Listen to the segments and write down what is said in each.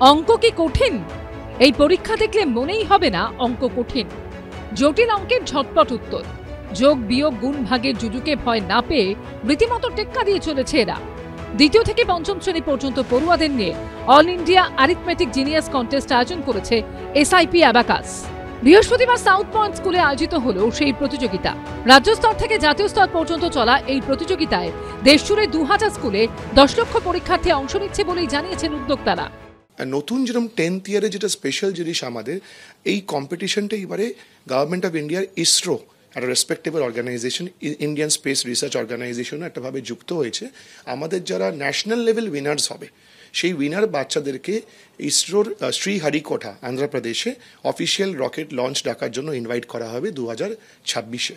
অঙ্ক কি কঠিন? এই পরীক্ষা দেখলে মনেই হবে না অঙ্ক কঠিন। জটিল অঙ্কের ঝটপট উত্তর, যোগ বিয়োগ গুণ ভাগের জুজুকে ভয় না পেয়ে রীতিমতো টেক্কা দিয়ে চলেছে এরা। দ্বিতীয় থেকে পঞ্চম শ্রেণী পর্যন্ত পড়ুয়াদের নিয়ে all India arithmetic genius contest আয়োজন করেছে এসআইপি অ্যাবাকাস। বৃহস্পতিবার সাউথ পয়েন্ট স্কুলে আয়োজিত হলো সেই প্রতিযোগিতা। রাজ্য স্তর থেকে জাতীয় স্তর পর্যন্ত চলা এই প্রতিযোগিতায় দেশজুড়ে 2000 স্কুলে 10 লক্ষ পরীক্ষার্থী অংশ নিচ্ছে বলেই জানিয়েছেন উদ্যোক্তারা। নতুন যেরকম 10th ইয়ারে যেটা স্পেশাল জিনিস আমাদের এই কম্পিটিশনটা এবারে গভর্নমেন্ট অফ ইন্ডিয়ার ইসরো একটা respectable organization, Indian space research organization একটাভাবে যুক্ত হয়েছে। আমাদের যারা ন্যাশনাল লেভেল উইনার্স হবে সেই উইনার বাচ্চাদেরকে ইসরোর শ্রীহারিকোটা অন্ধ্রপ্রদেশে অফিসিয়াল রকেট লঞ্চ ডাকার জন্য ইনভাইট করা হবে 2026-এ।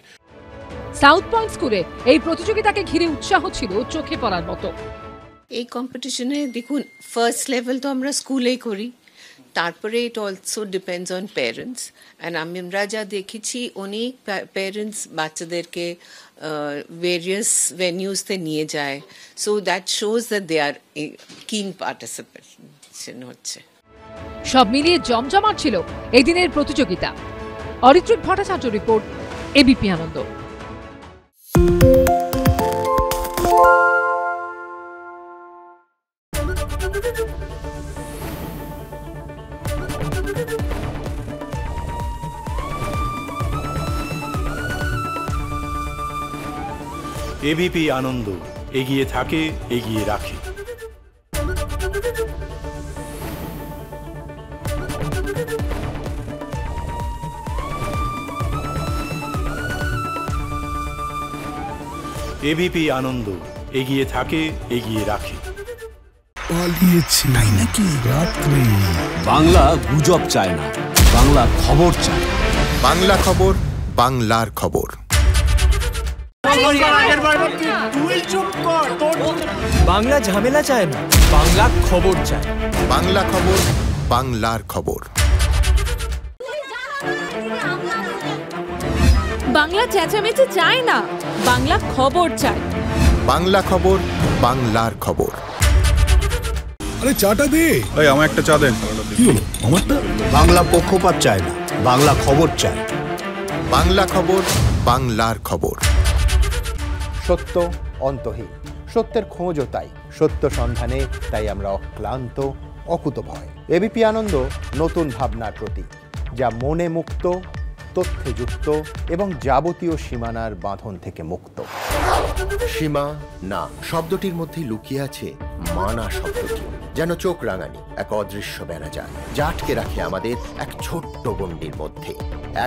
সাউথ পয়েন্ট স্কুলে এই প্রতিযোগিতাকে ঘিরে উৎসাহ ছিল চোখে পড়ার মতো। এই কম্পিটিশনে দেখুন, ফার্স্ট লেভেল তো আমরা স্কুলেই করি, তারপরে it also depends on parents. And আমরা যা দেখেছি অনেক প্যারেন্টস বাচ্চাদেরকে ভেরিয়াস ভেনিউসতে নিয়ে যায়, so that shows that they are keen participation হচ্ছে। সব মিলিয়ে জমজমাট ছিল এই দিনের প্রতিযোগিতা। অরিত্রিক ভট্টাচার্য রিপোর্ট, এবিপি আনন্দ। এবিপি আনন্দ, এগিয়ে থাকে, এগিয়ে রাখে। এবিপি আনন্দ, এগিয়ে থাকে, এগিয়ে রাখে। পালিয়েছে তাই নাকি? রাত্রে বাংলা গুজব চায় না, বাংলা খবর চায়। বাংলা খবর, বাংলার খবর। বাংলা ঝামেলা চায় না, বাংলা খবর চায়। বাংলা খবর, বাংলার খবর। বাংলা চেঁচামেচি চায় না, বাংলা খবর চায়। বাংলা খবর, বাংলার খবর। আরে চাটা দে। এই আমার একটা চা দেন। কি হলো আমারটা? বাংলা পক্ষপাত চায় না, বাংলা খবর চায়। বাংলা খবর, বাংলার খবর। সত্য অন্তহীন, সত্যের খোঁজও তাই, সত্য সন্ধানে তাই আমরা অক্লান্ত, অকুতভয়। এবিপি আনন্দ নতুন ভাবনার প্রতীক, যা মনে মুক্ত, তথ্যে যুক্ত এবং যাবতীয় সীমানার বাঁধন থেকে মুক্ত। সীমা না শব্দটির মধ্যে লুকিয়ে আছে মানা শব্দটি, যেন চোখ রাঙানি এক অদৃশ্য বেড়াজাল, যা আটকে রাখে আমাদের এক ছোট্ট গণ্ডির মধ্যে।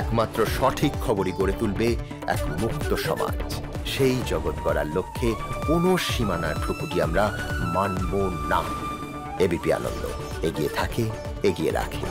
একমাত্র সঠিক খবরই গড়ে তুলবে এক মুক্ত সমাজ। সেই জগৎ গড়ার লক্ষ্যে কোনো সীমানার ঠুকুটি আমরা মানব না। এবিপি আনন্দ, এগিয়ে থাকে, এগিয়ে রাখে।